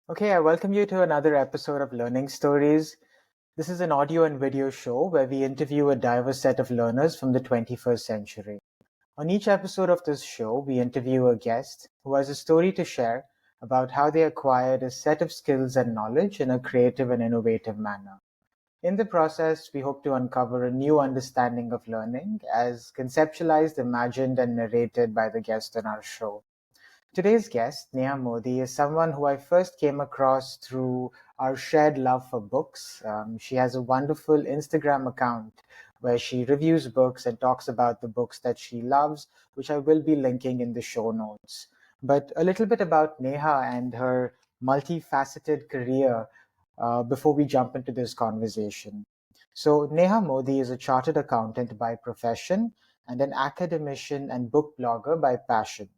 Okay, I welcome you to another episode of Learning Stories. This is an audio and video show where we interview a diverse set of learners from the 21st century. On each episode of this show, we interview a guest who has a story to share about how they acquired a set of skills and knowledge in a creative and innovative manner. In the process, we hope to uncover a new understanding of learning as conceptualized, imagined, and narrated by the guest on our show. Today's guest, Neha Modi, is someone who I first came across through our shared love for books. She has a wonderful Instagram account where she reviews books and talks about the books that she loves, which I will be linking in the show notes. But a little bit about Neha and her multifaceted career before we jump into this conversation. So, Neha Modi is a chartered accountant by profession and an academician and book blogger by passion.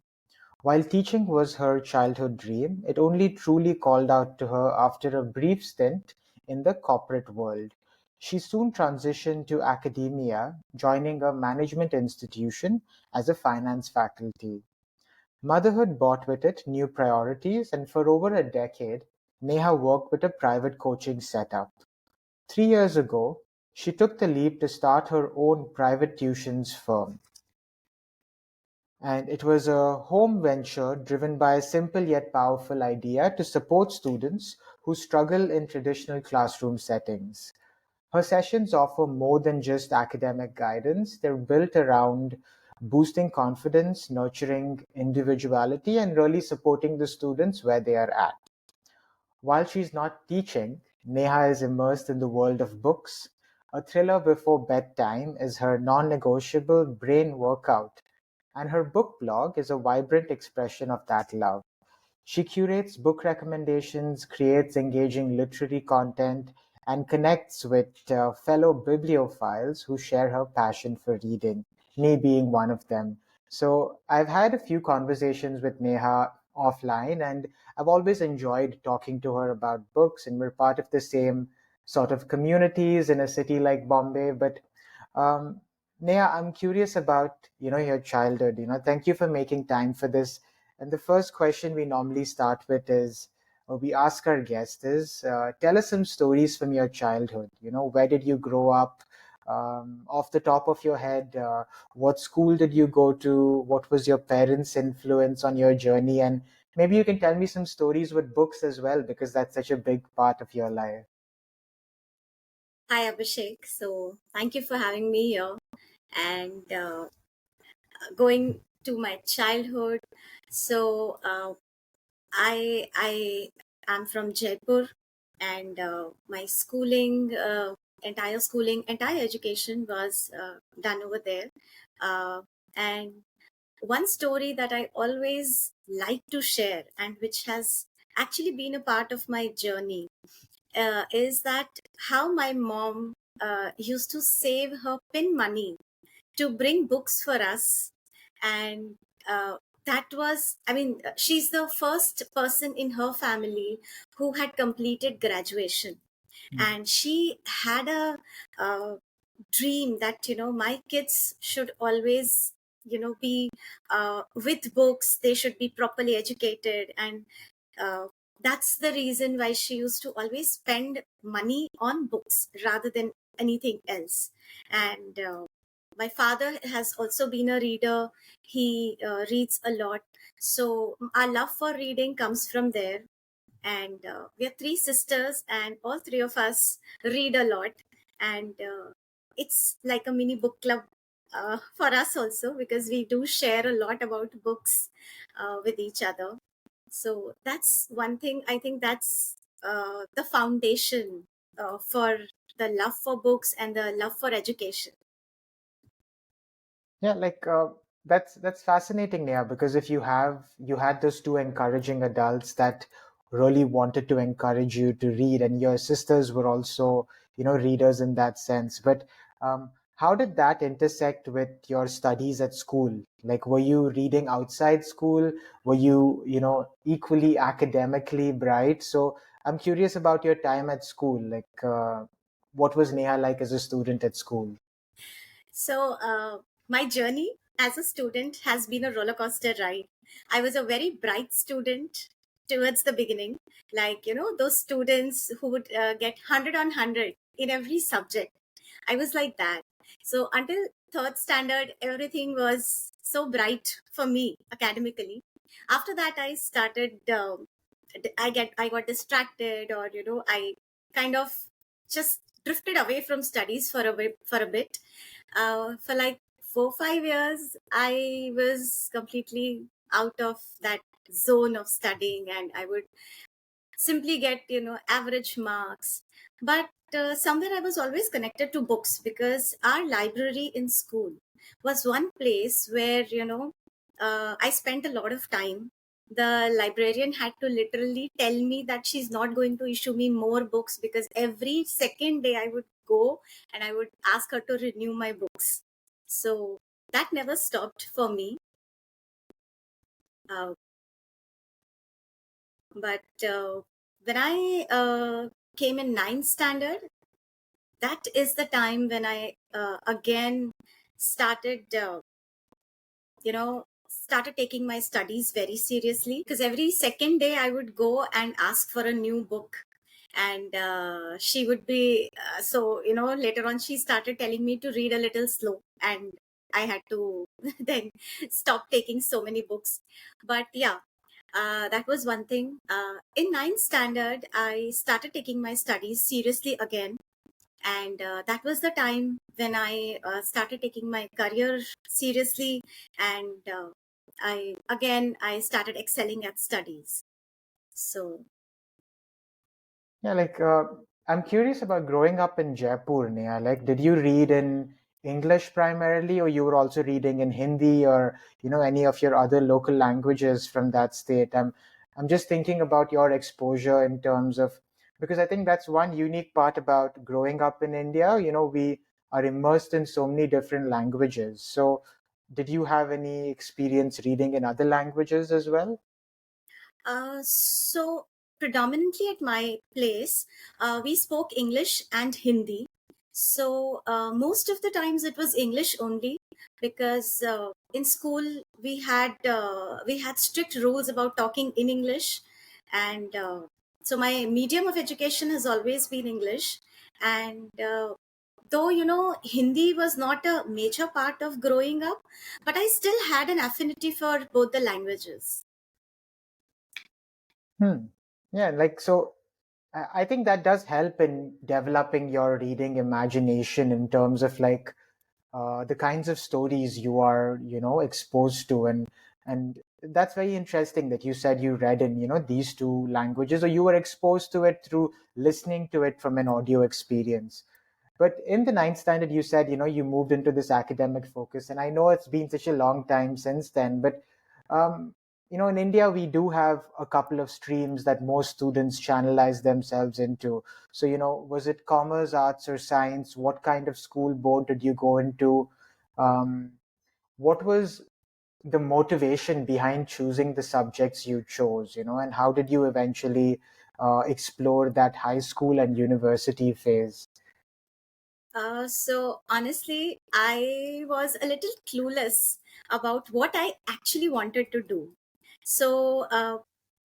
While teaching was her childhood dream, it only truly called out to her after a brief stint in the corporate world. She soon transitioned to academia, joining a management institution as a finance faculty. Motherhood brought with it new priorities, and for over a decade, Neha worked with a private coaching setup. 3 years ago, she took the leap to start her own private tuitions firm. And it was a home venture driven by a simple yet powerful idea to support students who struggle in traditional classroom settings. Her sessions offer more than just academic guidance, they're built around boosting confidence, nurturing individuality, and really supporting the students where they are at. While she's not teaching, Neha is immersed in the world of books. A thriller before bedtime is her non negotiable brain workout, and her book blog is a vibrant expression of that love. She curates book recommendations, creates engaging literary content, and connects with fellow bibliophiles who share her passion for reading, me being one of them. So I've had a few conversations with Neha offline, and I've always enjoyed talking to her about books, and we're part of the same sort of communities in a city like Bombay. But um, Neha, I'm curious about your childhood. Thank you for making time for this. And the first question we normally start with is, or we ask our guests is, tell us some stories from your childhood. Where did you grow up? Off the top of your head, what school did you go to? What was your parents' influence on your journey? And maybe you can tell me some stories with books as well, because that's such a big part of your life. Hi, Abhishek. So, thank you for having me here. And going to my childhood, so I am from Jaipur, and my entire education was done over there. Uh, and one story that I always like to share, and which has actually been a part of my journey, is that how my mom used to save her pin money to bring books for us. And that was, I mean, she's the first person in her family who had completed graduation. Mm. And she had a uh, dream that, my kids should always, be with books, they should be properly educated. And uh, that's the reason why she used to always spend money on books rather than anything else. And my father has also been a reader. He reads a lot. So our love for reading comes from there. And we are three sisters, and all three of us read a lot. And it's like a mini book club for us also, because we do share a lot about books with each other. So that's one thing. I think that's the foundation for the love for books and the love for education. Yeah, like that's fascinating, Neha, because if you had those two encouraging adults that really wanted to encourage you to read, and your sisters were also, readers in that sense. But how did that intersect with your studies at school? Like, were you reading outside school? Were you, equally academically bright? So I'm curious about your time at school. Like, what was Neha like as a student at school? So, my journey as a student has been a roller coaster ride. I was a very bright student. towards the beginning, like those students who would get 100 on 100 in every subject. I was like that. So until third standard, everything was so bright for me academically. After that, I started. I got distracted, or I kind of just drifted away from studies for a bit. For like 4 5 years, I was completely out of that zone of studying, and I would simply get average marks. But somewhere I was always connected to books, because our library in school was one place where I spent a lot of time. The librarian had to literally tell me that she's not going to issue me more books, because every second day I would go and I would ask her to renew my books. So that never stopped for me. uh, but when I came in ninth standard, that is the time when I again started, started taking my studies very seriously, because every second day I would go and ask for a new book. And she would be, so, later on she started telling me to read a little slow, and I had to then stop taking so many books. But yeah, that was one thing. In ninth standard, I started taking my studies seriously again, and that was the time when I started taking my career seriously, and I started excelling at studies. So Yeah, like I'm curious about growing up in Jaipur, Neha. Like, did you read in English primarily, or you were also reading in Hindi, or any of your other local languages from that state? I'm just thinking about your exposure in terms of, because I think that's one unique part about growing up in India. We are immersed in so many different languages. So, did you have any experience reading in other languages as well? so predominantly at my place, we spoke English and Hindi. So most of the times it was English only, because in school we had strict rules about talking in English, and so my medium of education has always been English. And though Hindi was not a major part of growing up, but I still had an affinity for both the languages. Hmm. Yeah, like so. I think that does help in developing your reading imagination in terms of like the kinds of stories you are, exposed to, and that's very interesting that you said you read in, these two languages, or you were exposed to it through listening to it from an audio experience. But in the ninth standard, you said, you moved into this academic focus. And I know it's been such a long time since then, but, um, in India, we do have a couple of streams that most students channelize themselves into. So, was it commerce, arts, or science? What kind of school board did you go into? Um, what was the motivation behind choosing the subjects you chose, and how did you eventually explore that high school and university phase? So honestly, I was a little clueless about what I actually wanted to do. So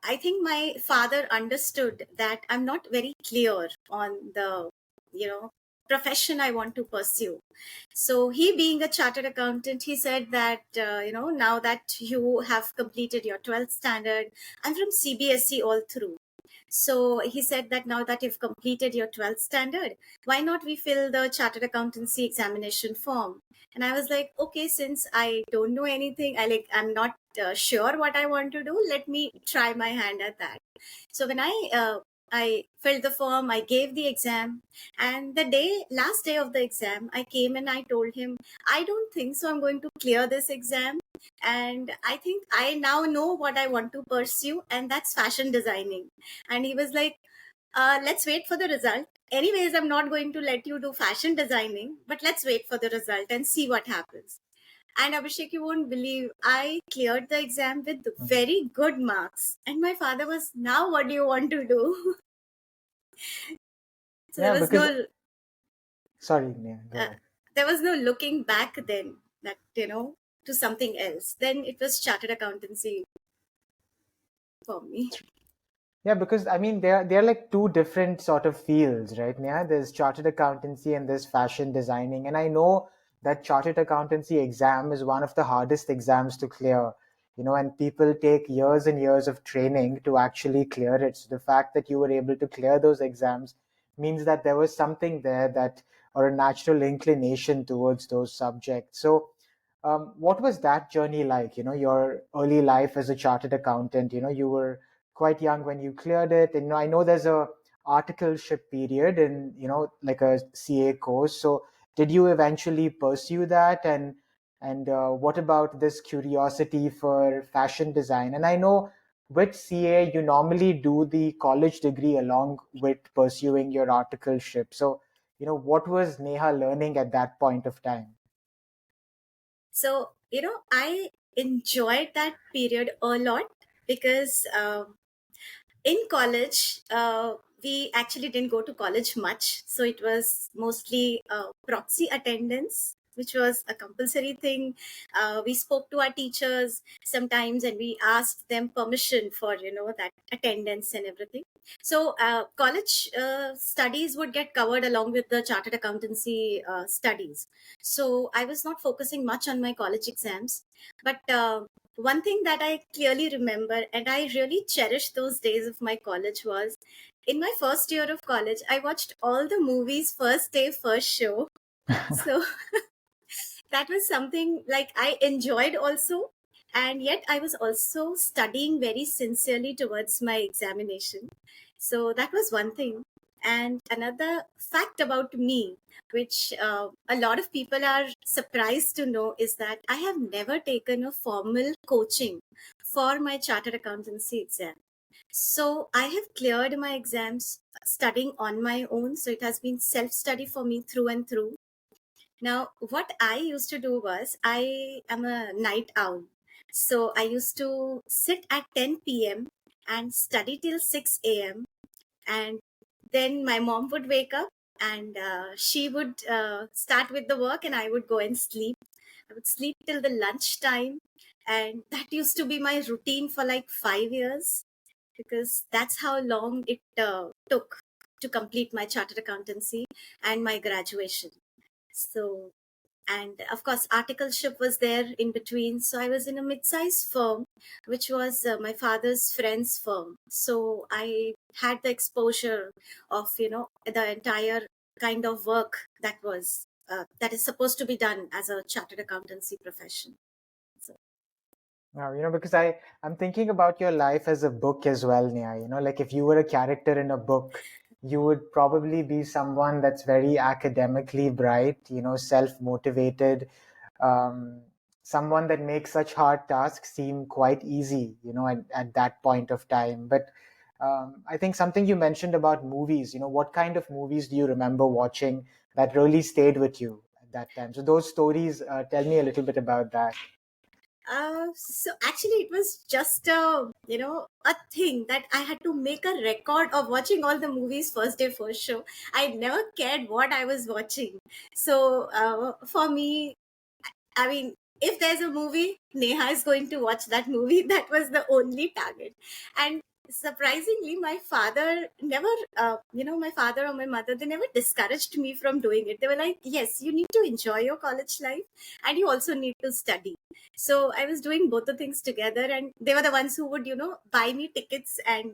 I think my father understood that I'm not very clear on the, you know, profession I want to pursue. So he, being a chartered accountant, he said that now that you have completed your 12th standard, I'm from CBSE all through. So he said that now that you've completed your 12th standard, why not we fill the chartered accountancy examination form? And I was like, okay, since I don't know anything, I'm not sure what I want to do, let me try my hand at that. So when I filled the form, I gave the exam, and the last day of the exam, I came and I told him, I don't think so I'm going to clear this exam, and I think I now know what I want to pursue, and that's fashion designing. And he was like, let's wait for the result. Anyways, I'm not going to let you do fashion designing, but let's wait for the result and see what happens. And Abhishek, you won't believe, I cleared the exam with very good marks. And my father was, now what do you want to do? So Yeah, because sorry, Neha, go uh, ahead. there was no looking back then, that to something else. Then it was chartered accountancy for me. Yeah, because I mean they're like two different sort of fields, right? Yeah, there's chartered accountancy and there's fashion designing, and I know that chartered accountancy exam is one of the hardest exams to clear. And people take years and years of training to actually clear it. So the fact that you were able to clear those exams means that there was something there that, or a natural inclination towards those subjects. So what was that journey like? Your early life as a chartered accountant. You were quite young when you cleared it, and I know there's a articleship period in like a CA course. So did you eventually pursue that, and what about this curiosity for fashion design? And I know with CA you normally do the college degree along with pursuing your articleship. So what was Neha learning at that point of time? So, I enjoyed that period a lot because in college, we actually didn't go to college much. So it was mostly proxy attendance, which was a compulsory thing. We spoke to our teachers sometimes and we asked them permission for, that attendance and everything. So college studies would get covered along with the chartered accountancy studies. So I was not focusing much on my college exams. But one thing that I clearly remember, and I really cherish those days of my college, was in my first year of college, I watched all the movies first day, first show. So that was something like I enjoyed also. And yet I was also studying very sincerely towards my examination. So that was one thing. And another fact about me, which a lot of people are surprised to know, is that I have never taken a formal coaching for my chartered accountancy exam. So I have cleared my exams studying on my own. So it has been self study for me through and through. Now, what I used to do was, I am a night owl. So I used to sit at 10 p.m. and study till 6 a.m. And then my mom would wake up and she would start with the work, and I would go and sleep. I would sleep till the lunchtime. And that used to be my routine for like 5 years, because that's how long it took to complete my chartered accountancy and my graduation. So, and of course articleship was there in between. So I was in a mid-sized firm, which was my father's friend's firm. So I had the exposure of the entire kind of work that is supposed to be done as a chartered accountancy profession. So Now, because I'm thinking about your life as a book as well, Nia. Like if you were a character in a book, you would probably be someone that's very academically bright, self-motivated, um, someone that makes such hard tasks seem quite easy, at that point of time. But I think something you mentioned about movies, what kind of movies do you remember watching that really stayed with you at that time? So those stories, tell me a little bit about that. so actually it was just a thing that I had to make a record of watching all the movies first day first show. I never cared what I was watching. So for me, I mean, if there's a movie, Neha is going to watch that movie. That was the only target. And surprisingly, my father never, my father or my mother, they never discouraged me from doing it. They were like, yes, you need to enjoy your college life and you also need to study. So I was doing both the things together, and they were the ones who would, buy me tickets and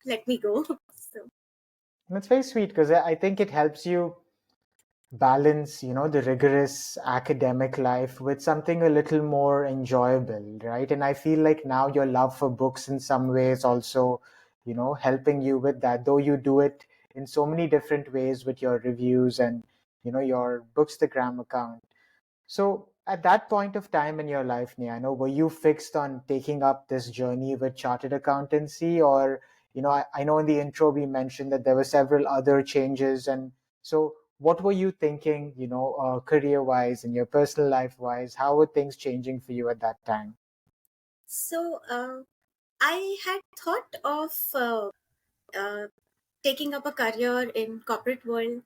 let me go. So That's very sweet because I think it helps you balance, the rigorous academic life with something a little more enjoyable, right? And I feel like now your love for books in some ways also, helping you with that, though you do it in so many different ways with your reviews and, your Bookstagram account. So at that point of time in your life, Nia, were you fixed on taking up this journey with chartered accountancy, or I know in the intro we mentioned that there were several other changes, and so what were you thinking, career-wise and your personal life-wise? How were things changing for you at that time? so I had thought of uh, taking up a career in corporate world,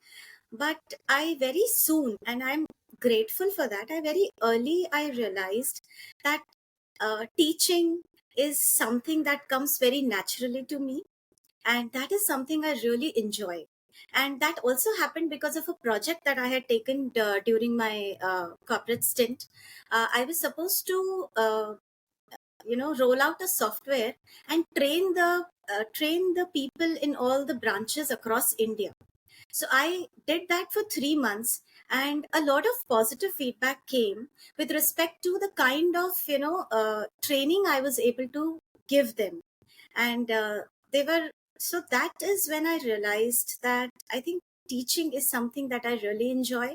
but I very soon, and I'm grateful for that, I very early I realized that teaching is something that comes very naturally to me, and that is something I really enjoy. And that also happened because of a project that I had taken during my corporate stint. I was supposed to roll out a software and train the people in all the branches across India. So I did that for 3 months, and a lot of positive feedback came with respect to the kind of training I was able to give them. And they were so that is when I realized that I think teaching is something that I really enjoy.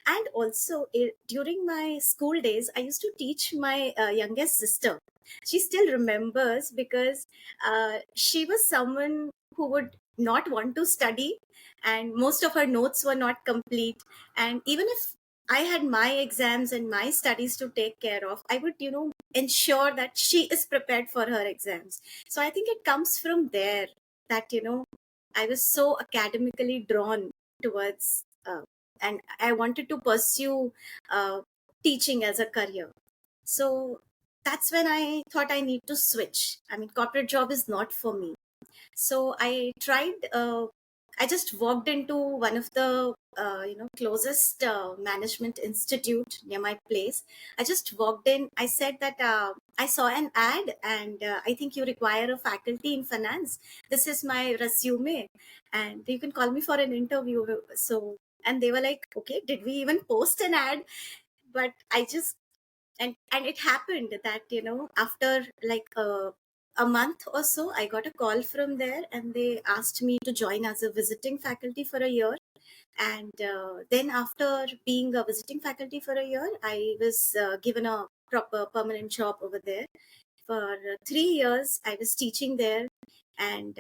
And also during my school days, I used to teach my youngest sister. She still remembers because she was someone who would not want to study, and most of her notes were not complete. And even if I had my exams and my studies to take care of, I would ensure that she is prepared for her exams. So I think it comes from there that I was so academically drawn towards and I wanted to pursue uh, teaching as a career. So that's when I thought I need to switch. I mean, corporate job is not for me. So I tried. I just walked into one of the closest management institute near my place. I just walked in. I said that I saw an ad, and I think you require a faculty in finance. This is my resume, and you can call me for an interview. So, and they were like, okay, did we even post an ad? But I just and it happened that after like a month or so, I got a call from there, and they asked me to join as a visiting faculty for a year. And then after being a visiting faculty for a year, I was given a proper permanent job over there. For 3 years I was teaching there. And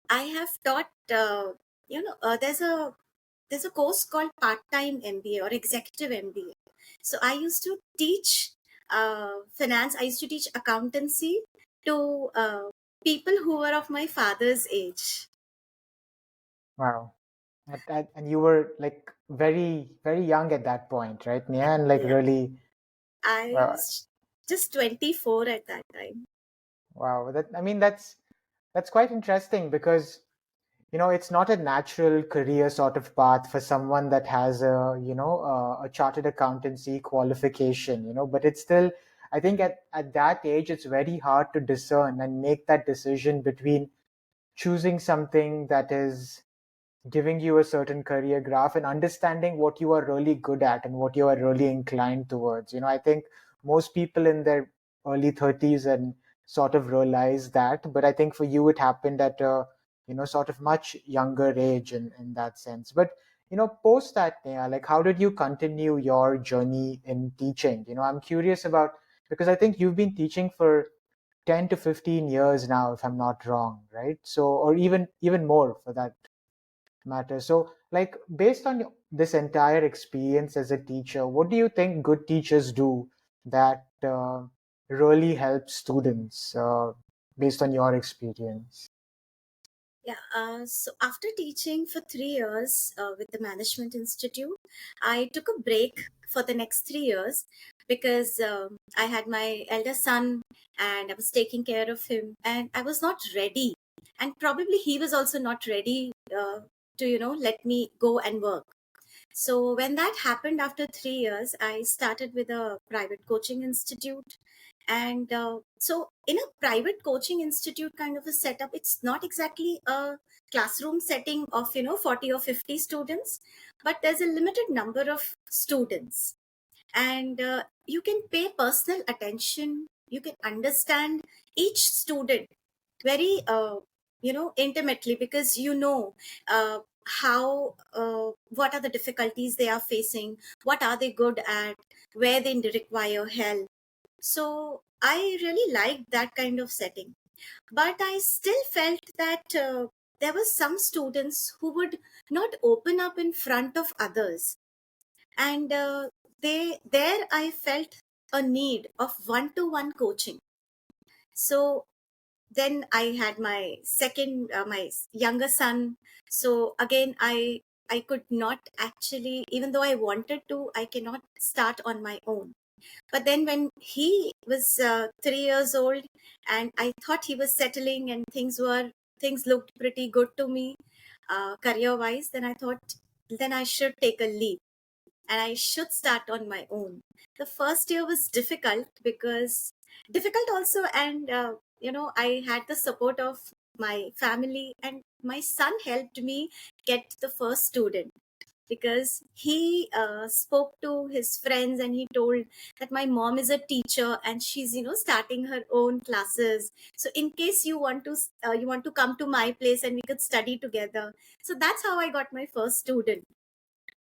I have taught there's a course called part-time MBA or executive MBA. So I used to teach finance. I used to teach accountancy to people who were of my father's age. Wow. And you were like very, very young at that point, right, Neha? And like Yeah, really, I uh, was just 24 at that time. wow. That's quite interesting because it's not a natural career sort of path for someone that has a chartered accountancy qualification, but it's still, I think at that age, it's very hard to discern and make that decision between choosing something that is giving you a certain career graph and understanding what you are really good at and what you are really inclined towards. I think most people in their early 30s and sort of realize that, but I think for you it happened at a sort of much younger age in that sense. But post that, Neha, like how did you continue your journey in teaching? I'm curious about, because I think you've been teaching for 10 to 15 years now, if I'm not wrong, right? So, or even more for that matter. So, like, based on this entire experience as a teacher, what do you think good teachers do that really help students, based on your experience? Yeah, so after teaching for 3 years with the Management Institute, I took a break for the next 3 years because I had my elder son and I was taking care of him, and I was not ready. And probably he was also not ready to, let me go and work. So when that happened after 3 years, I started with a private coaching institute. And so in a private coaching institute kind of a setup, it's not exactly a classroom setting of 40 or 50 students, but there's a limited number of students. And you can pay personal attention, you can understand each student very intimately, because uh, how what are the difficulties they are facing, what are they good at, where they require help. So I really liked that kind of setting, but I still felt that there were some students who would not open up in front of others. And they there I felt a need of one to one coaching. So then I had my second my younger son. So again, I could not actually, even though I wanted to, I cannot start on my own. But then when he was 3 years old, and I thought he was settling and things looked pretty good to me, career wise, then I thought then I should take a leap and I should start on my own. The first year was difficult also, and I had the support of my family, and my son helped me get the first student because he spoke to his friends and he told that my mom is a teacher and she's starting her own classes, so in case you want to come to my place and we could study together. So that's how I got my first student.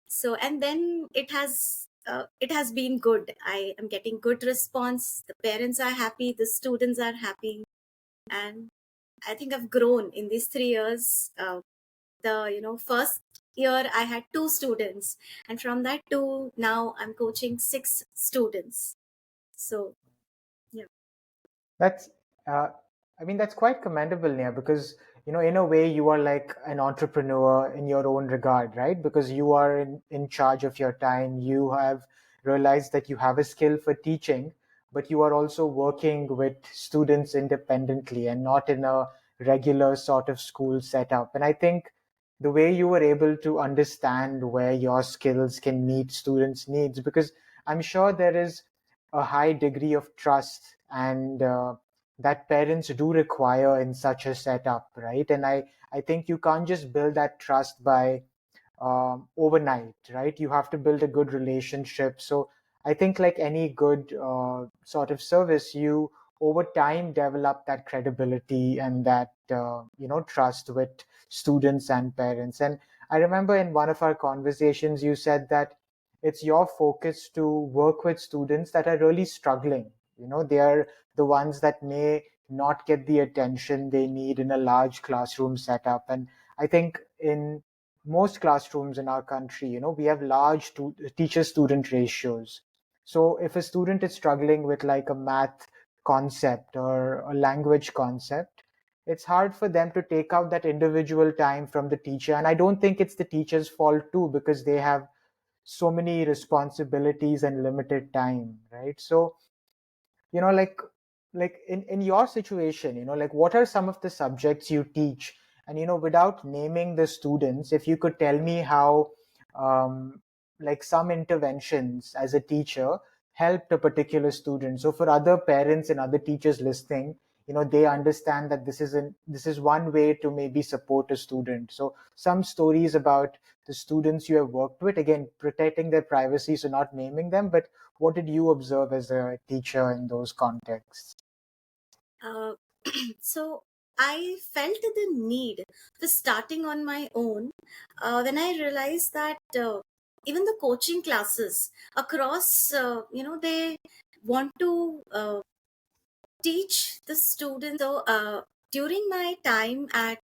So and then it has been good. I am getting good response, the parents are happy, the students are happy, and I think I've grown in these 3 years. The first year I had two students, and from that two now I'm coaching six students. So yeah. That's, uh, I mean, that's quite commendable, Neha, because, in a way, you are like an entrepreneur in your own regard, right? Because you are in charge of your time. You have realized that you have a skill for teaching, but you are also working with students independently and not in a regular sort of school setup. And I think the way you were able to understand where your skills can meet students' needs, because I'm sure there is a high degree of trust and that parents do require in such a setup, right? And I think you can't just build that trust by overnight, right? You have to build a good relationship. So I think, like any good sort of service, you over time develop that credibility and that trust with students and parents. And I remember in one of our conversations, you said that it's your focus to work with students that are really struggling. They are the ones that may not get the attention they need in a large classroom setup. And I think in most classrooms in our country, we have large teacher student ratios. So if a student is struggling with like a math concept or a language concept, it's hard for them to take out that individual time from the teacher. And I don't think it's the teacher's fault too, because they have so many responsibilities and limited time, right? So you know like in your situation, like what are some of the subjects you teach? And without naming the students, if you could tell me how like some interventions as a teacher helped a particular student, so for other parents and other teachers listening, they understand that this is one way to maybe support a student. So some stories about the students you have worked with, again protecting their privacy, so not naming them, but what did you observe as a teacher in those contexts? uh, so I felt the need for starting on my own when I realized that even the coaching classes across, they want to teach the students. So during my time at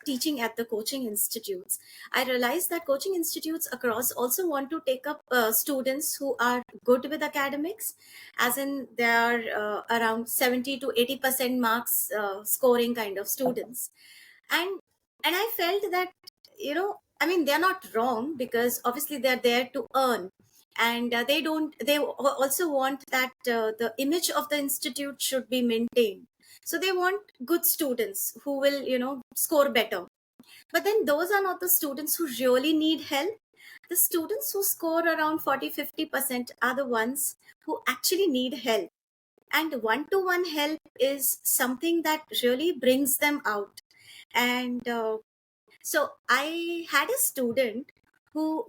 teaching at the coaching institutes, I realized that coaching institutes across also want to take up students who are good with academics, as in they are around 70 to 80% marks scoring kind of students. And and I felt that, I mean, they're not wrong, because obviously they're there to earn, and they also want that the image of the institute should be maintained. So they want good students who will score better. But then those are not the students who really need help. The students who score around 40-50% are the ones who actually need help, and one-to-one help is something that really brings them out. And so I had a student who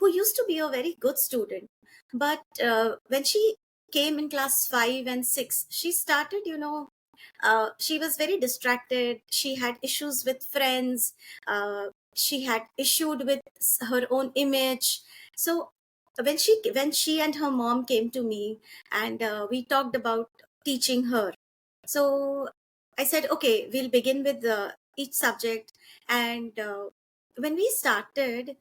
used to be a very good student, but when she came in class 5 and 6, she started, she was very distracted. She had issues with friends. She had issued with her own image. So when she and her mom came to me, and we talked about teaching her. So I said, okay, we'll begin with each subject. And when we started,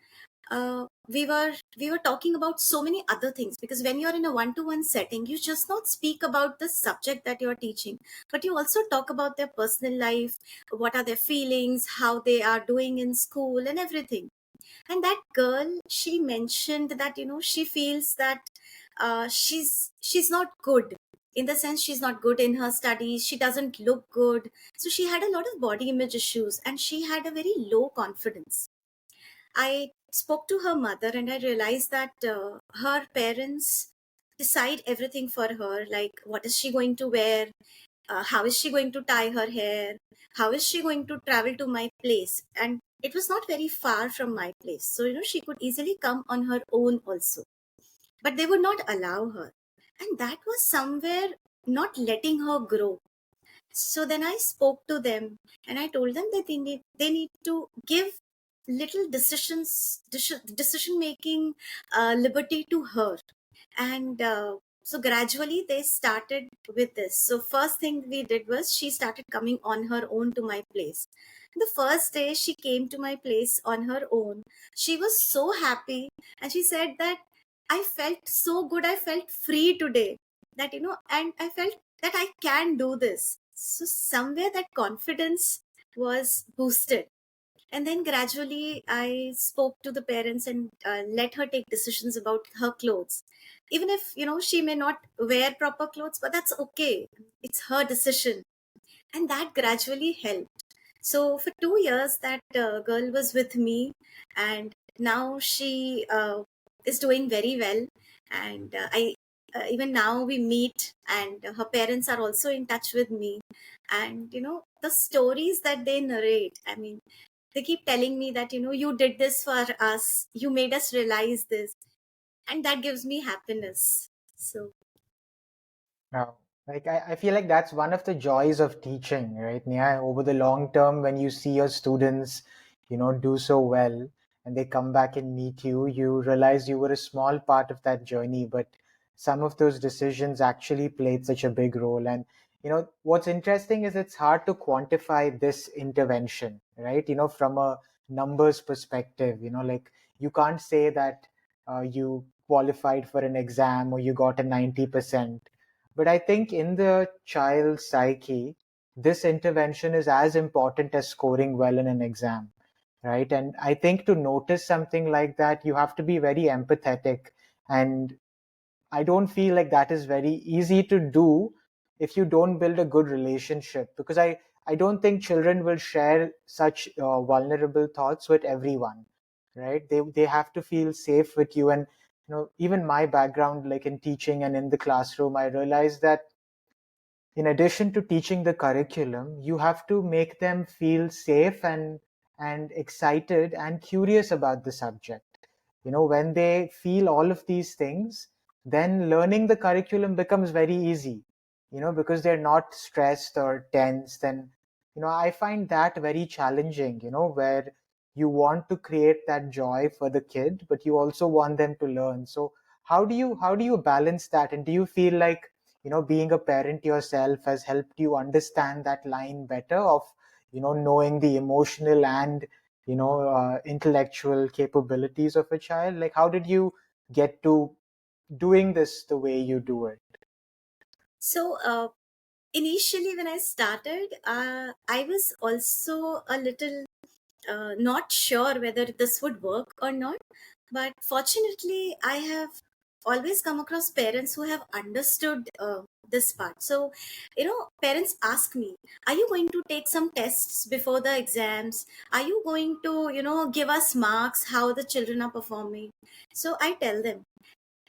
we were talking about so many other things, because when you're in a one-to-one setting, you just not speak about the subject that you're teaching, but you also talk about their personal life, what are their feelings, how they are doing in school, and everything. And that girl, she mentioned that she feels that she's not good, in the sense she's not good in her studies, she doesn't look good. So she had a lot of body image issues and she had a very low confidence. I spoke to her mother and I realized that her parents decide everything for her, like what is she going to wear, how is she going to tie her hair, how is she going to travel to my place. And it was not very far from my place, so she could easily come on her own also, but they would not allow her. And that was somewhere not letting her grow. So then I spoke to them and I told them that they need to give little decision making liberty to her. And so gradually they started with this. So first thing we did was she started coming on her own to my place. The first day she came to my place on her own, she was so happy, and she said that I felt so good, I felt free today, that and I felt that I can do this. So somewhere that confidence was boosted. And then gradually I spoke to the parents and let her take decisions about her clothes, even if she may not wear proper clothes, but that's okay, it's her decision. And that gradually helped. So for 2 years that girl was with me, and now she is doing very well. And I even now we meet, and her parents are also in touch with me. And the stories that they narrate, I mean, they keep telling me that you did this for us, you made us realize this, and that gives me happiness. So Now, like I feel like that's one of the joys of teaching, right, Neha? Over the long term, when you see your students, do so well and they come back and meet you, you realize you were a small part of that journey, but some of those decisions actually played such a big role. And what's interesting is it's hard to quantify this intervention, right? From a numbers perspective, like you can't say that you qualified for an exam or you got a 90%. But I think in the child's psyche, this intervention is as important as scoring well in an exam, right? And I think to notice something like that, you have to be very empathetic. And I don't feel like that is very easy to do if you don't build a good relationship, because I don't think children will share such vulnerable thoughts with everyone, right? They have to feel safe with you. And even my background, like in teaching and in the classroom, I realized that in addition to teaching the curriculum, you have to make them feel safe and excited and curious about the subject. When they feel all of these things, then learning the curriculum becomes very easy, because they're not stressed or tensed. And I find that very challenging, where you want to create that joy for the kid, but you also want them to learn. So how do you balance that? And do you feel like being a parent yourself has helped you understand that line better of knowing the emotional and intellectual capabilities of a child? Like, how did you get to doing this the way you do it? so initially when I started, I was also a little not sure whether this would work or not. But fortunately, I have always come across parents who have understood this part. So, parents ask me, are you going to take some tests before the exams? Are you going to, give us marks how the children are performing? So I tell them,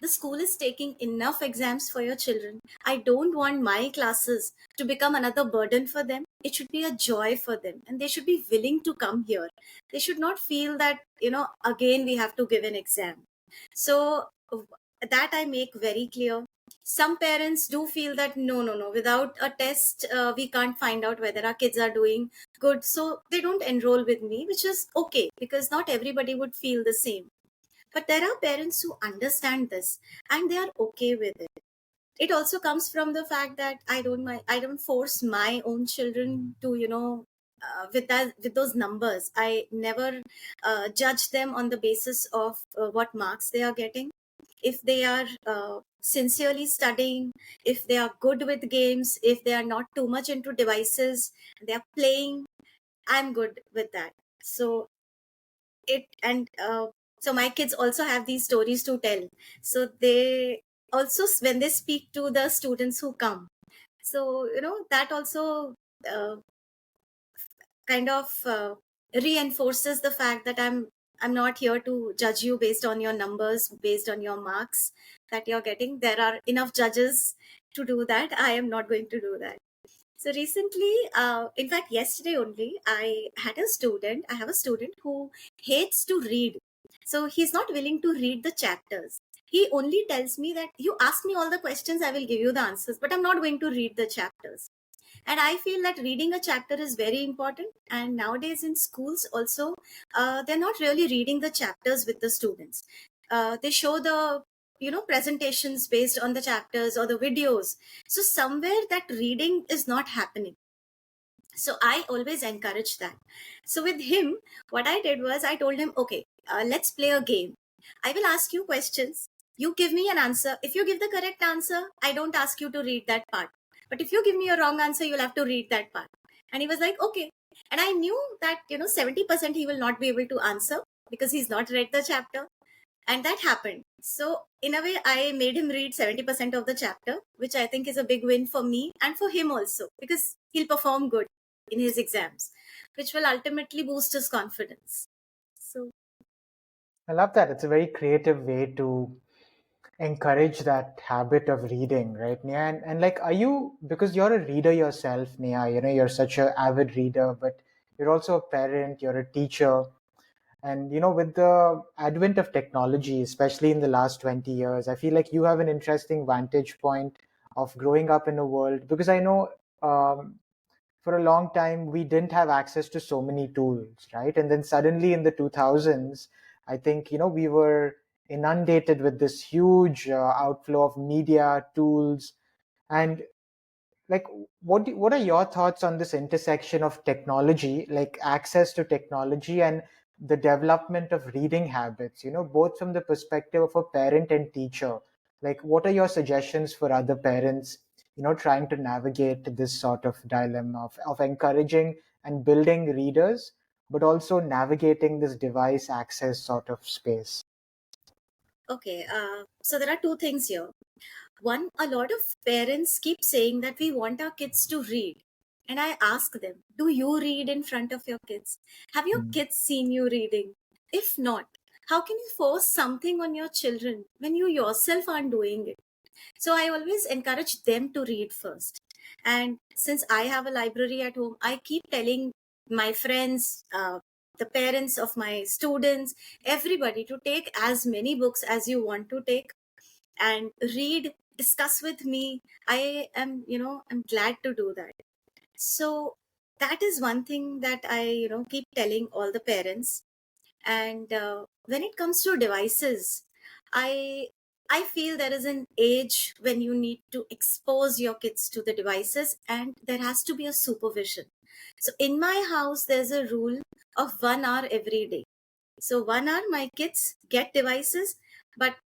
the school is taking enough exams for your children. I don't want my classes to become another burden for them. It should be a joy for them, and they should be willing to come here. They should not feel that, again, we have to give an exam. So, that I make very clear. Some parents do feel that no, no, no, without a test, we can't find out whether our kids are doing good. So, they don't enroll with me, which is okay because not everybody would feel the same. But there are parents who understand this and they are okay with it. It also comes from the fact that I don't force my own children to, with those numbers. I never judge them on the basis of what marks they are getting. If they are sincerely studying, if they are good with games, if they are not too much into devices, they are playing, I'm good with that. So it and so my kids also have these stories to tell, so they also when they speak to the students who come. So that also uh, kind of reinforces the fact that I'm not here to judge you based on your numbers, based on your marks that you're getting. There are enough judges to do that. I am not going to do that. So recently, in fact, yesterday only, I have a student who hates to read. So he's not willing to read the chapters. He only tells me that you ask me all the questions, I will give you the answers, but I'm not going to read the chapters. And I feel that reading a chapter is very important. And nowadays in schools also, they're not really reading the chapters with the students. They show the presentations based on the chapters or the videos. So somewhere that reading is not happening. So I always encourage that. So with him, what I did was I told him, okay, let's play a game. I will ask you questions, you give me an answer. If you give the correct answer, I don't ask you to read that part, but if you give me a wrong answer, you'll have to read that part. And he was like, okay. And I knew that 70% he will not be able to answer because he's not read the chapter. And that happened. So in a way, I made him read 70% of the chapter, which I think is a big win for me and for him also, because he'll perform good in his exams, which will ultimately boost his confidence. So I love that. It's a very creative way to encourage that habit of reading, right, Neha? And like, are you, because you're a reader yourself, Neha, you're such an avid reader, but you're also a parent, you're a teacher. And, with the advent of technology, especially in the last 20 years, I feel like you have an interesting vantage point of growing up in a world, because I know um, for a long time we didn't have access to so many tools, right? And then suddenly in the 2000s, I think we were inundated with this huge outflow of media tools. And like, what are your thoughts on this intersection of technology, like access to technology, and the development of reading habits, both from the perspective of a parent and teacher? Like, what are your suggestions for other parents, trying to navigate this sort of dilemma of encouraging and building readers, but also navigating this device access sort of space? okay, so there are two things here. One, a lot of parents keep saying that we want our kids to read. And I ask them, do you read in front of your kids? Have your Mm. kids seen you reading? If not, how can you force something on your children when you yourself aren't doing it? So I always encourage them to read first. And since I have a library at home, I keep telling my friends, the parents of my students, everybody to take as many books as you want to take and read, discuss with me. I am, I'm glad to do that. So that is one thing that I, keep telling all the parents. And when it comes to devices, i I feel there is an age when you need to expose your kids to the devices, and there has to be a supervision. So in my house there's a rule of 1 hour every day. So 1 hour my kids get devices, but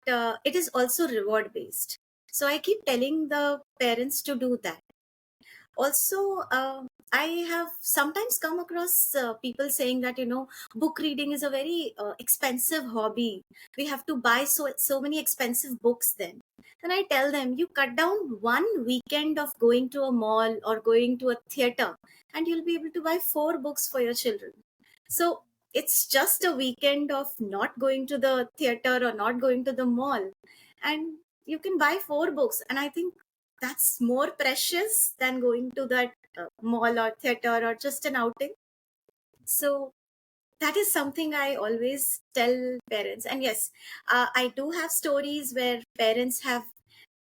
it is also reward based. So I keep telling the parents to do that. Also, I have sometimes come across people saying that book reading is a very expensive hobby. We have to buy so many expensive books. Then I tell them, you cut down one weekend of going to a mall or going to a theater, and you'll be able to buy 4 books for your children. So it's just a weekend of not going to the theater or not going to the mall, and you can buy 4 books. And I think that's more precious than going to that mall or theater or just an outing. So that is something I always tell parents. And yes, I do have stories where parents have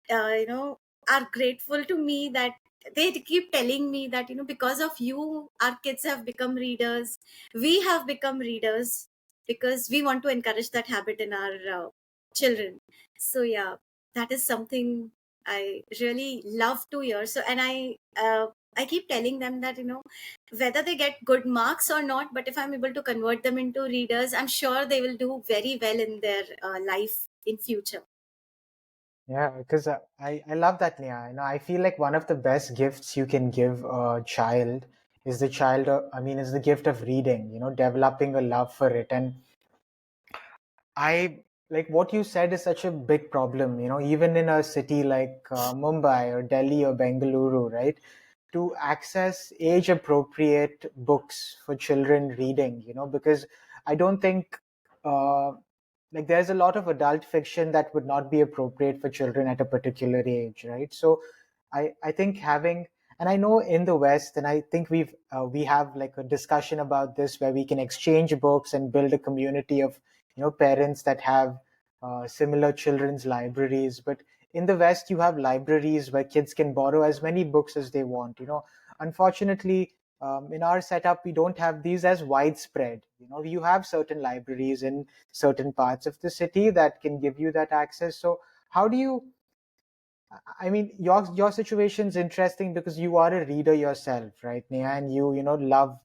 you know are grateful to me, that they keep telling me that because of you our kids have become readers, we have become readers, because we want to encourage that habit in our children. So yeah, that is something I really love to hear. So, and I keep telling them that whether they get good marks or not, but if I'm able to convert them into readers, I'm sure they will do very well in their life in future. Yeah, because I love that, Nia. I feel like one of the best gifts you can give a child is is the gift of reading, developing a love for it. And I like what you said is such a big problem, even in a city like Mumbai or Delhi or Bengaluru, right? To access age appropriate books for children reading, because I don't think uh, like there's a lot of adult fiction that would not be appropriate for children at a particular age, right? So I think having, and I know in the West, and I think we have like a discussion about this where we can exchange books and build a community of parents that have similar children's libraries. But in the West, you have libraries where kids can borrow as many books as they want. Unfortunately, in our setup, we don't have these as widespread. You have certain libraries in certain parts of the city that can give you that access. So how do you? I mean, your situation's interesting because you are a reader yourself, right, Neha? And love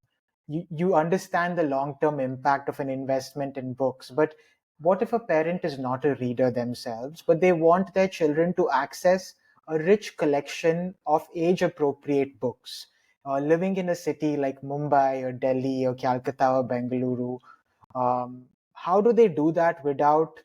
you understand the long-term impact of an investment in books. But what if a parent is not a reader themselves, but they want their children to access a rich collection of age-appropriate books? Living in a city like Mumbai or Delhi or Calcutta or Bengaluru, how do they do that without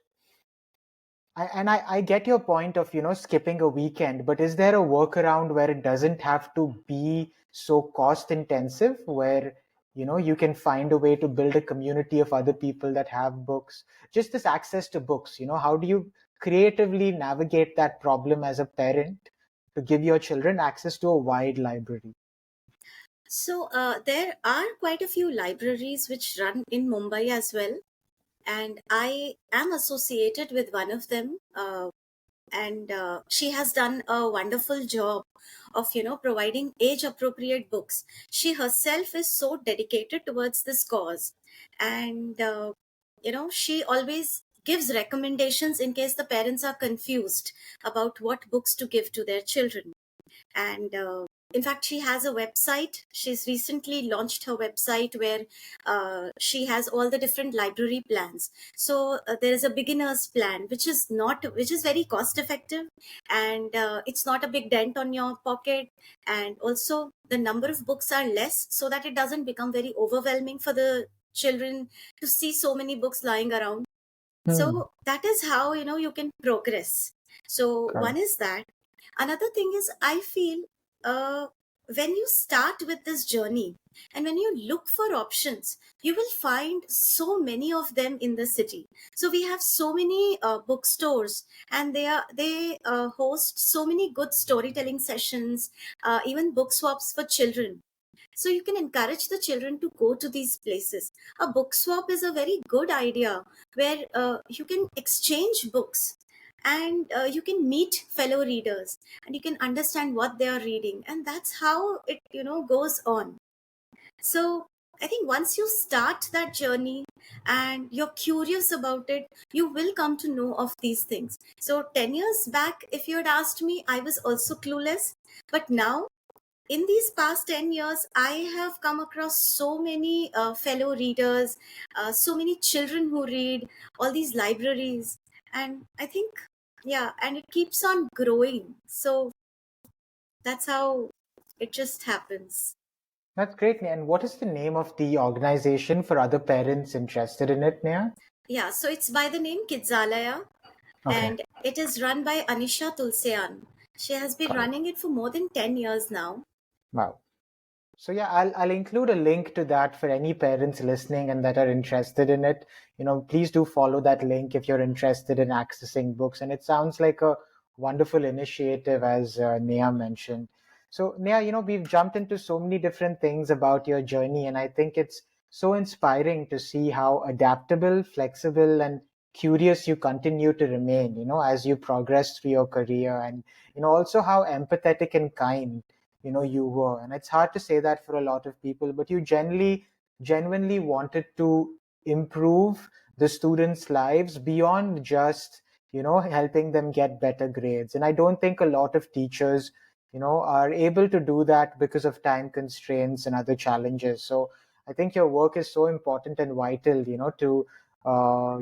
I get your point of, skipping a weekend, but is there a workaround where it doesn't have to be so cost intensive, where, you can find a way to build a community of other people that have books, just this access to books, how do you creatively navigate that problem as a parent to give your children access to a wide library? So there are quite a few libraries which run in Mumbai as well, and I am associated with one of them. And she has done a wonderful job of providing age appropriate books. She herself is so dedicated towards this cause, and she always gives recommendations in case the parents are confused about what books to give to their children. And in fact, she has a website. She's recently launched her website where she has all the different library plans. So there is a beginner's plan which is very cost effective, and it's not a big dent on your pocket, and also the number of books are less, so that it doesn't become very overwhelming for the children to see so many books lying around. Hmm. So that is how you can progress. So one Correct. is that. Another thing is, I feel uh, when you start with this journey and when you look for options, you will find so many of them in the city. So we have so many bookstores, and they host so many good storytelling sessions, even book swaps for children. So you can encourage the children to go to these places. A book swap is a very good idea where you can exchange books, and you can meet fellow readers, and you can understand what they are reading, and that's how it goes on. So I think once you start that journey and you're curious about it, you will come to know of these things. So 10 years back, if you had asked me, I was also clueless. But now, in these past 10 years, I have come across so many fellow readers, so many children who read, all these libraries. And I think, yeah, and it keeps on growing. So that's how it just happens. That's great, Neha. And what is the name of the organization for other parents interested in it, Neha? Yeah, so it's by the name Kidzalaya, Okay. and it is run by Anisha Tulsean. She has been Got it. running it for more than 10 years now. Wow. So yeah, I'll include a link to that for any parents listening and that are interested in it. Please do follow that link if you're interested in accessing books. And it sounds like a wonderful initiative, as Neha mentioned. So Neha, we've jumped into so many different things about your journey, and I think it's so inspiring to see how adaptable, flexible, and curious you continue to remain. As you progress through your career, and also how empathetic and kind you were. And it's hard to say that for a lot of people, but you genuinely wanted to improve the students lives beyond just helping them get better grades. And I don't think a lot of teachers are able to do that because of time constraints and other challenges. So I think your work is so important and vital to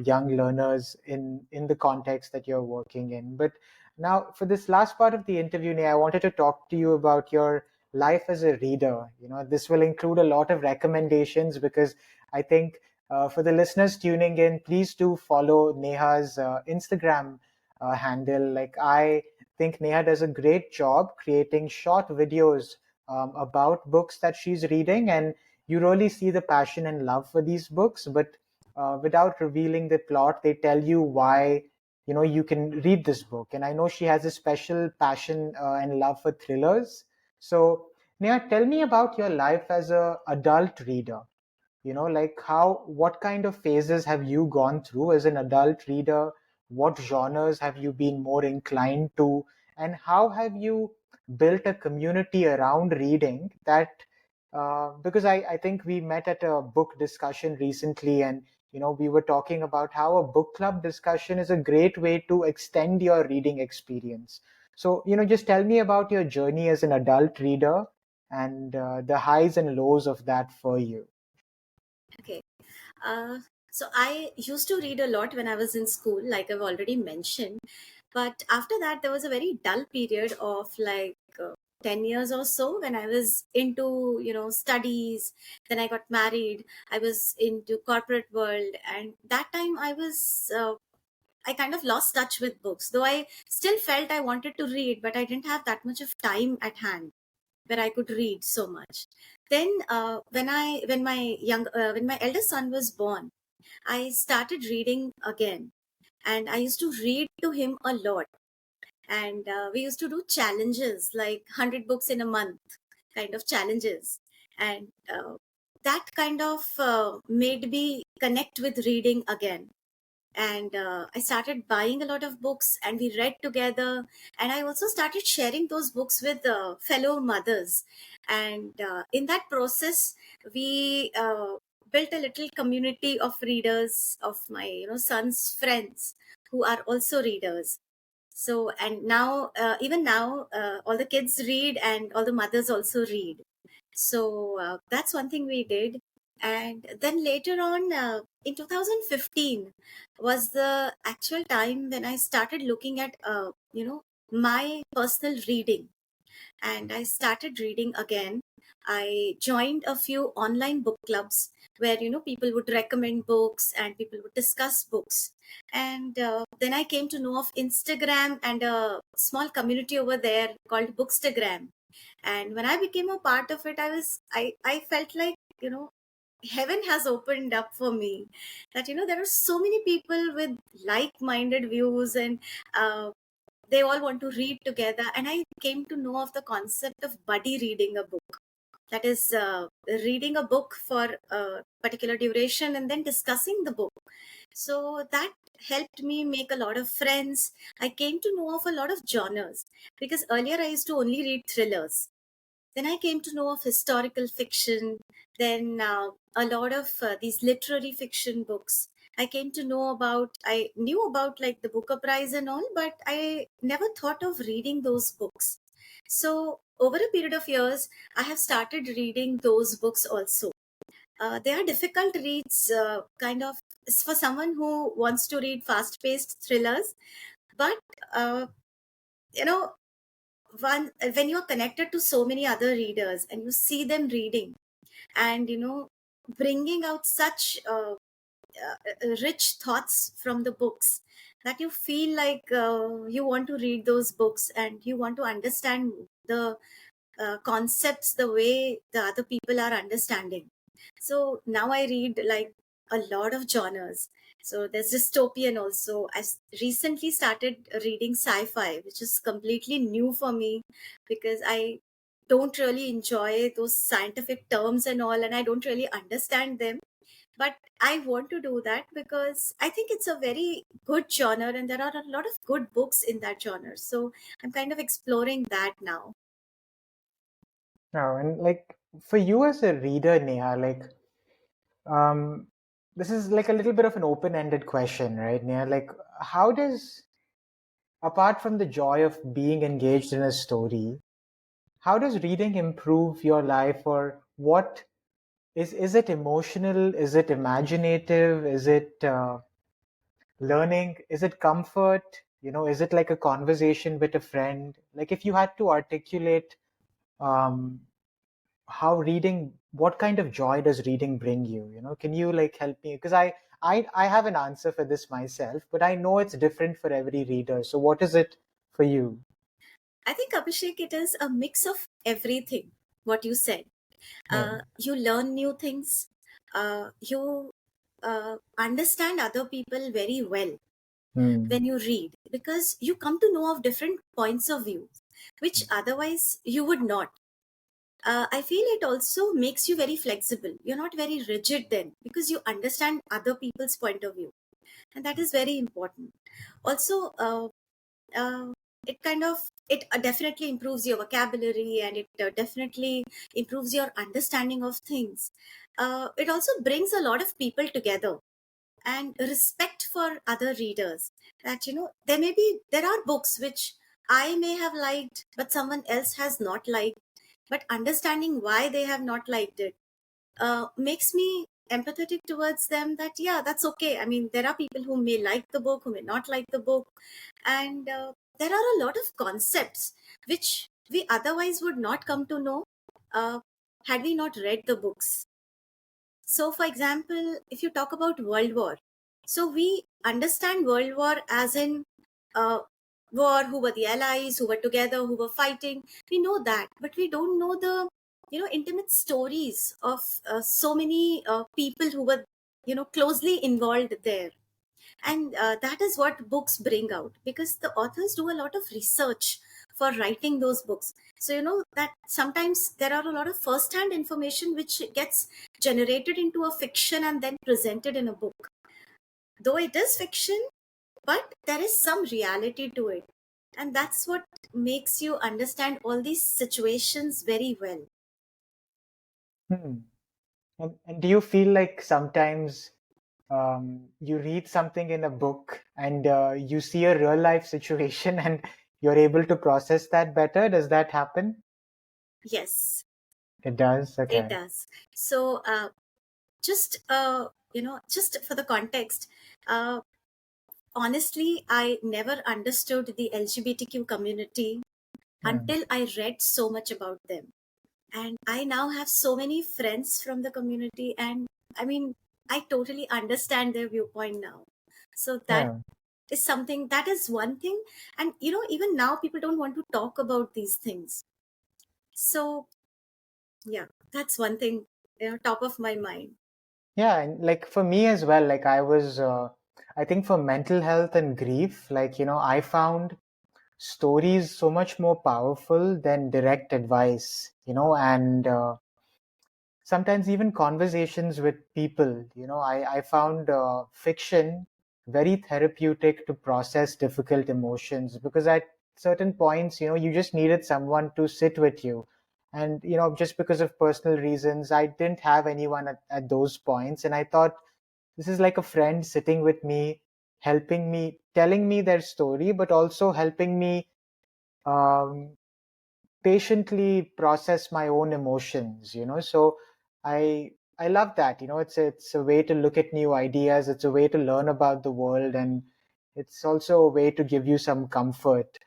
young learners in the context that you're working in. But now, for this last part of the interview, Nia, I wanted to talk to you about your life as a reader. This will include a lot of recommendations because I think For the listeners tuning in, please do follow Neha's Instagram handle. Like, I think Neha does a great job creating short videos about books that she's reading, and you really see the passion and love for these books. But without revealing the plot, they tell you why you can read this book. And I know she has a special passion and love for thrillers. So Neha, tell me about your life as a adult reader. Like, what kind of phases have you gone through as an adult reader? What genres have you been more inclined to? And how have you built a community around reading that, because I think we met at a book discussion recently, and we were talking about how a book club discussion is a great way to extend your reading experience. So, just tell me about your journey as an adult reader and the highs and lows of that for you. Okay. Uh, so I used to read a lot when I was in school, like I've already mentioned. But after that, there was a very dull period of like 10 years or so when I was into, studies. Then I got married. I was into corporate world. And that time I kind of lost touch with books, though I still felt I wanted to read, but I didn't have that much of time at hand where I could read so much. Then, when my eldest son was born, I started reading again, and I used to read to him a lot. And we used to do challenges like 100 books in a month, kind of challenges, and that kind of made me connect with reading again. And I started buying a lot of books and we read together, and I also started sharing those books with fellow mothers. And in that process we built a little community of readers, of my son's friends who are also readers. So, and now even now all the kids read and all the mothers also read. So that's one thing we did. And then later on, in 2015 was the actual time when I started looking at my personal reading, and I started reading again. I joined a few online book clubs where people would recommend books and people would discuss books. And then I came to know of Instagram and a small community over there called Bookstagram. And when I became a part of it, I felt like heaven has opened up for me, that there are so many people with like-minded views, and they all want to read together. And I came to know of the concept of buddy reading a book, that is reading a book for a particular duration and then discussing the book. So that helped me make a lot of friends. I came to know of a lot of genres, because earlier I used to only read thrillers. Then I came to know of historical fiction, then a lot of these literary fiction books. I came to know about, I knew about like the Booker Prize and all, but I never thought of reading those books. So, over a period of years, I have started reading those books also. They are difficult reads, kind of, it's for someone who wants to read fast paced thrillers. But, uh, you know, when you're connected to so many other readers and you see them reading and bringing out such rich thoughts from the books, that you feel like you want to read those books and you want to understand the concepts the way the other people are understanding. So now I read like a lot of genres. So there's dystopian also. Recently started reading sci-fi, which is completely new for me, because I don't really enjoy those scientific terms and all, and I don't really understand them. But I want to do that because I think it's a very good genre and there are a lot of good books in that genre. So I'm kind of exploring that now. No, and like, for you as a reader, Neha, like, um, this is like a little bit of an open-ended question, right, Neha? Like, how does, apart from the joy of being engaged in a story, how does reading improve your life, or what is it emotional? Is it imaginative? Is it learning? Is it comfort? Is it like a conversation with a friend? Like, if you had to articulate, um, how reading, what kind of joy does reading bring you? Can you like help me? Because I have an answer for this myself, but I know it's different for every reader. So what is it for you? I think, Abhishek, it is a mix of everything, what you said. Yeah. You learn new things, you understand other people very well Hmm. when you read, because you come to know of different points of view, which otherwise you would not. I feel it also makes you very flexible. You're not very rigid then, because you understand other people's point of view, and that is very important. Also, uh, it kind of it definitely improves your vocabulary, and it definitely improves your understanding of things. It also brings a lot of people together, and respect for other readers, that there are books which I may have liked but someone else has not liked, but understanding why they have not liked it makes me empathetic towards them, that yeah, that's okay. I mean, there are people who may like the book, who may not like the book, and there are a lot of concepts which we otherwise would not come to know uh, had we not read the books. So, for example, if you talk about World War, so we understand World War as in uh, war, who were the allies, who were together, who were fighting. We know that, but we don't know the intimate stories of so many people who were closely involved there. And that is what books bring out, because the authors do a lot of research for writing those books. So that sometimes there are a lot of first hand information which gets generated into a fiction and then presented in a book, though it is fiction, but there is some reality to it, and that's what makes you understand all these situations very well. Hmm. And do you feel like sometimes you read something in a book and you see a real life situation and you're able to process that better? Does that happen? Yes, It does. it Okay. does. So just just for the context, uh, honestly, I never understood the LGBTQ community Hmm. until I read so much about them. And I now have so many friends from the community, and I mean, I totally understand their viewpoint now. So that Yeah. is something, that is one thing. And even now people don't want to talk about these things. So yeah, that's one thing, top of my mind. Yeah, and like for me as well, like I think for mental health and grief, like, I found stories so much more powerful than direct advice, and sometimes even conversations with people. I found fiction very therapeutic to process difficult emotions, because at certain points, you just needed someone to sit with you. And, just because of personal reasons, I didn't have anyone at those points. And I thought, this is like a friend sitting with me, helping me, telling me their story, but also helping me um, patiently process my own emotions. So I love that. It's a way to look at new ideas, it's a way to learn about the world, and it's also a way to give you some comfort.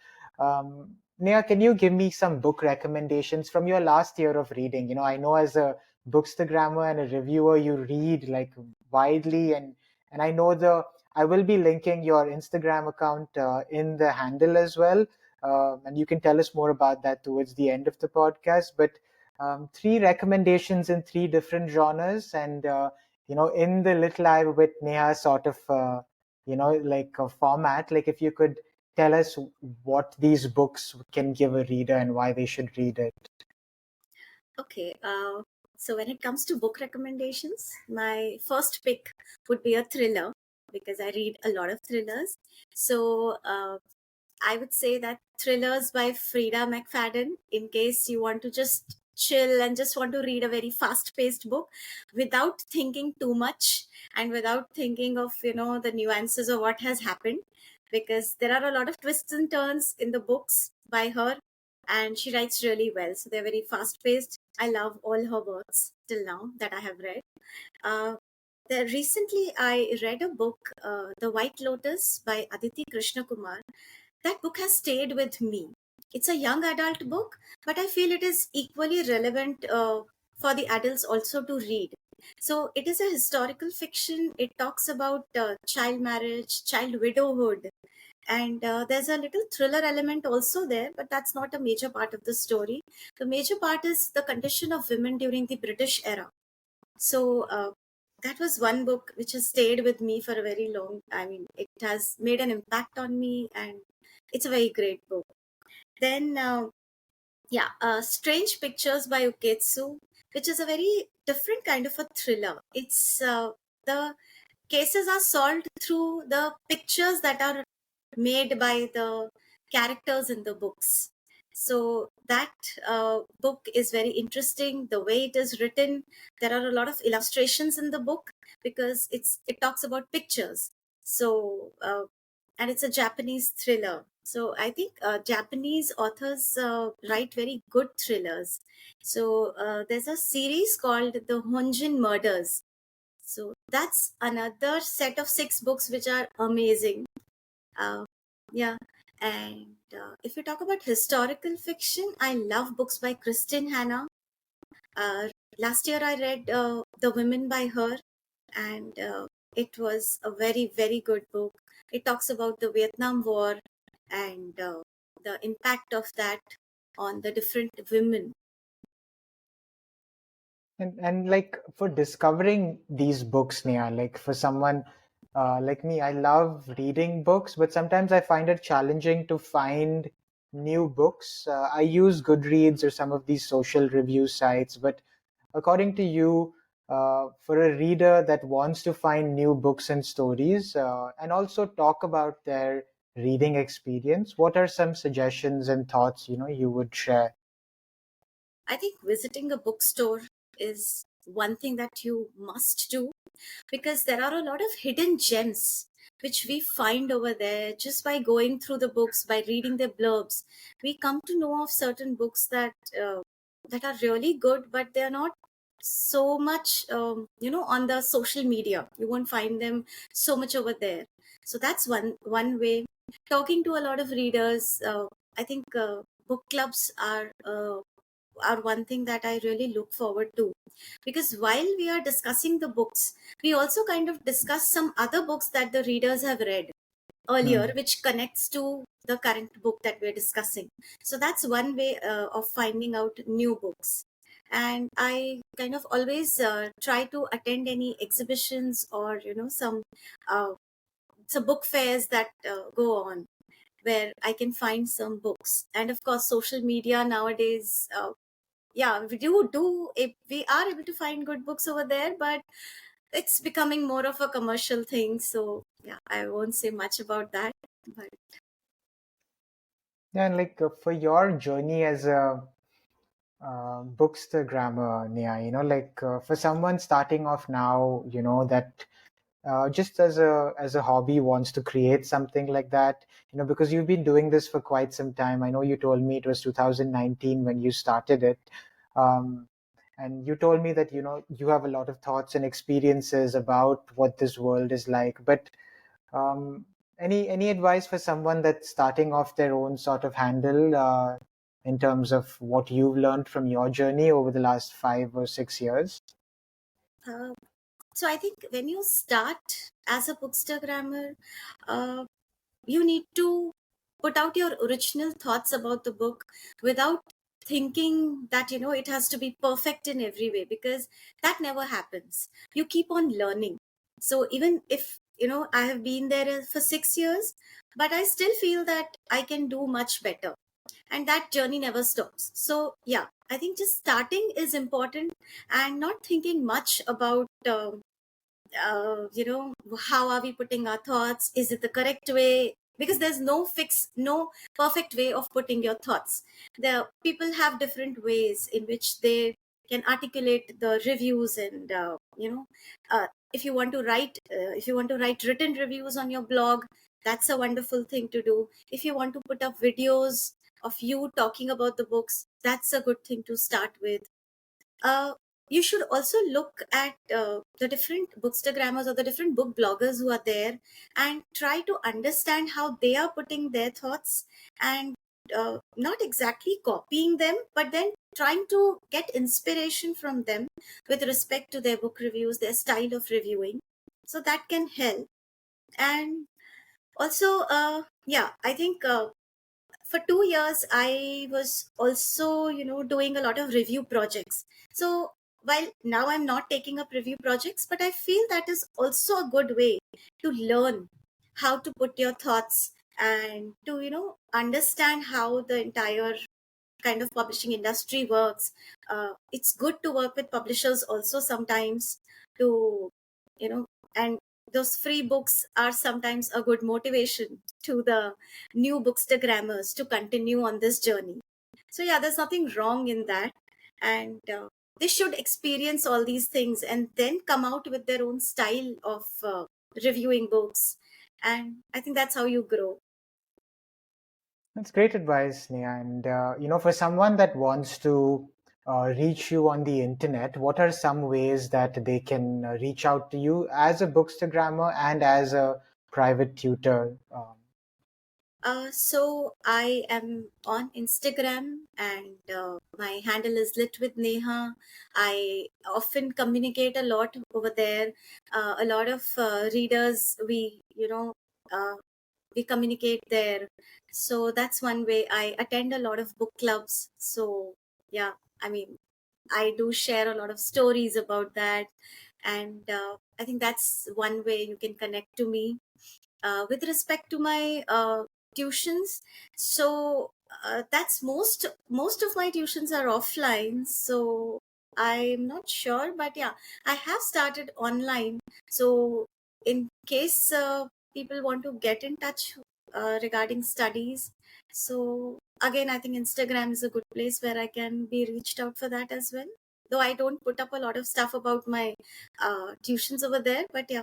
Neha, can you give me some book recommendations from your last year of reading? I know as a bookstagrammer and a reviewer, you read like widely, and I will be linking your Instagram account in the handle as well, and you can tell us more about that towards the end of the podcast. But three recommendations in three different genres, and in the Little Live with Neha sort of like a format. Like if you could tell us what these books can give a reader and why they should read it. Okay, so when it comes to book recommendations, my first pick would be a thriller, because I read a lot of thrillers. So I would say that thrillers by Frida McFadden, in case you want to just chill and just want to read a very fast paced book without thinking too much, and without thinking of, the nuances of what has happened, because there are a lot of twists and turns in the books by her, and she writes really well. So they're very fast paced. I love all her works till now that I have read. Uh, Recently, I read a book, The White Lotus by Aditi Krishna Kumar. That book has stayed with me. It's a young adult book, but I feel it is equally relevant for the adults also to read. So it is a historical fiction. It talks about child marriage, child widowhood, and there's a little thriller element also there, but that's not a major part of the story. The major part is the condition of women during the British era. So that was one book which has stayed with me for a very long. I mean, it has made an impact on me, and it's a very great book. Then Strange Pictures by Uketsu, which is a very different kind of a thriller. It's the cases are solved through the pictures that are made by the characters in the books. So that book is very interesting. The way it is written, there are a lot of illustrations in the book because it talks about pictures. So and it's a Japanese thriller. So I think Japanese authors write very good thrillers. So there's a series called The Honjin Murders. So that's another set of 6 books which are amazing. Uh, yeah. And if you talk about historical fiction, I love books by Kristin Hanna. Uh, Last year I read The Women by her, and it was a very, very good book. It talks about the Vietnam War and the impact of that on the different women. And like for discovering these books, Neha, like for someone like me, I love reading books, but sometimes I find it challenging to find new books. I use Goodreads or some of these social review sites, but according to you, for a reader that wants to find new books and stories, and also talk about their reading experience, what are some suggestions and thoughts you would share? I think visiting a bookstore is one thing that you must do because there are a lot of hidden gems which we find over there just by going through the books, by reading their blurbs. We come to know of certain books that are really good, but they are not so much on the social media. You won't find them so much over there. So that's one way. Talking to a lot of readers, I think book clubs are one thing that I really look forward to, because while we are discussing the books, we also kind of discuss some other books that the readers have read earlier, Hmm. which connects to the current book that we're discussing. So that's one way of finding out new books. And I kind of always try to attend any exhibitions or uh, some book fairs that go on where I can find some books. And of course, social media nowadays, we do if we are able to find good books over there, but it's becoming more of a commercial thing. So yeah, I won't say much about that. But Yeah, and like for your journey as a bookstagrammer, Nia, like for someone starting off now, that just as a hobby wants to create something like that, because you've been doing this for quite some time. I know you told me it was 2019 when you started it. Um, and you told me that, you have a lot of thoughts and experiences about what this world is like. But um, any advice for someone that's starting off their own sort of handle in terms of what you've learned from your journey over the last 5 or 6 years? uh, so I think when you start as a bookstagrammer, uh, you need to put out your original thoughts about the book without thinking that it has to be perfect in every way, because that never happens. You keep on learning. So even if I have been there for 6 years, but I still feel that I can do much better, and that journey never stops. So yeah, I think just starting is important and not thinking much about how are we putting our thoughts, is it the correct way, because there's no perfect way of putting your thoughts. The people have different ways in which they can articulate the reviews, and if you want to write written reviews on your blog, that's a wonderful thing to do. If you want to put up videos of you talking about the books, that's a good thing to start with. uh, you should also look at the different bookstagrammers or the different book bloggers who are there, and try to understand how they are putting their thoughts, and not exactly copying them, but then trying to get inspiration from them with respect to their book reviews, their style of reviewing. So that can help. And also, yeah, I think for 2 years I was also, doing a lot of review projects. So while now I'm not taking up review projects, but I feel that is also a good way to learn how to put your thoughts and to, understand how the entire kind of publishing industry works. It's good to work with publishers also sometimes to, and those free books are sometimes a good motivation to the new bookstagrammers to continue on this journey. So yeah, there's nothing wrong in that. And they should experience all these things and then come out with their own style of reviewing books. And I think that's how you grow. That's great advice, Neha. And for someone that wants to reach you on the internet, what are some ways that they can reach out to you as a bookstagrammer and as a private tutor? So I am on Instagram, and my handle is lit with Neha. I often communicate a lot over there. A lot of readers, uh, we communicate there. So that's one way. I attend a lot of book clubs. So yeah, I mean, I do share a lot of stories about that, and I think that's one way you can connect to me. With respect to my tuitions, so that's most of my tuitions are offline, so I'm not sure, but yeah, I have started online. So in case people want to get in touch regarding studies, so again, I think Instagram is a good place where I can be reached out for that as well, though I don't put up a lot of stuff about my tuitions over there, but yeah.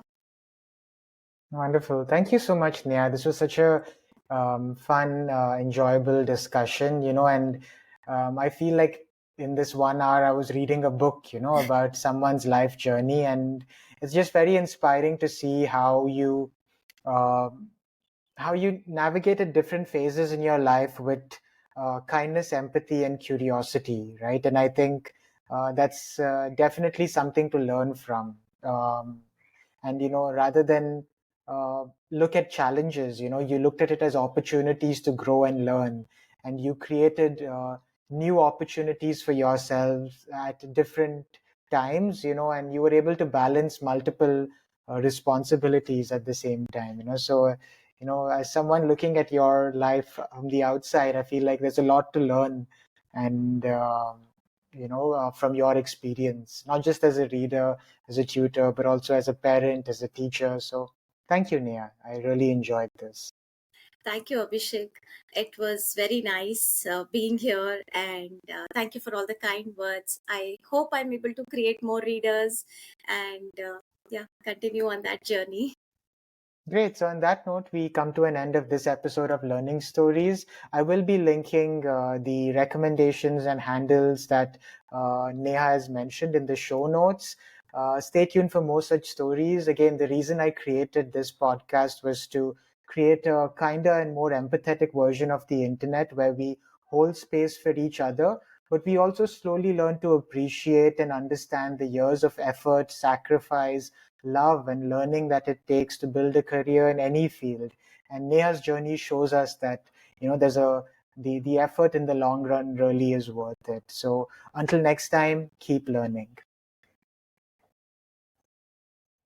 Wonderful. Thank you so much, Neha. This was such a fun, enjoyable discussion, and I feel like in this 1 hour I was reading a book, about someone's life journey, and it's just very inspiring to see uh, how you navigated different phases in your life with kindness, empathy, and curiosity, right? And I think that's definitely something to learn from. And rather than look at challenges, you looked at it as opportunities to grow and learn, and you created new opportunities for yourselves at different times, and you were able to balance multiple responsibilities at the same time. So as someone looking at your life from the outside, I feel like there's a lot to learn, and from your experience, not just as a reader, as a tutor, but also as a parent, as a teacher. So thank you, Neha. I really enjoyed this. Thank you, Abhishek. It was very nice being here, and thank you for all the kind words. I hope I'm able to create more readers and yeah, continue on that journey. Great. So, on that note, we come to an end of this episode of Learning Stories. I will be linking the recommendations and handles that Neha has mentioned in the show notes. Stay tuned for more such stories. Again, the reason I created this podcast was to create a kinder and more empathetic version of the internet where we hold space for each other, but we also slowly learn to appreciate and understand the years of effort, sacrifice, love, and learning that it takes to build a career in any field. And Neha's journey shows us that there's the effort in the long run really is worth it. So until next time, keep learning.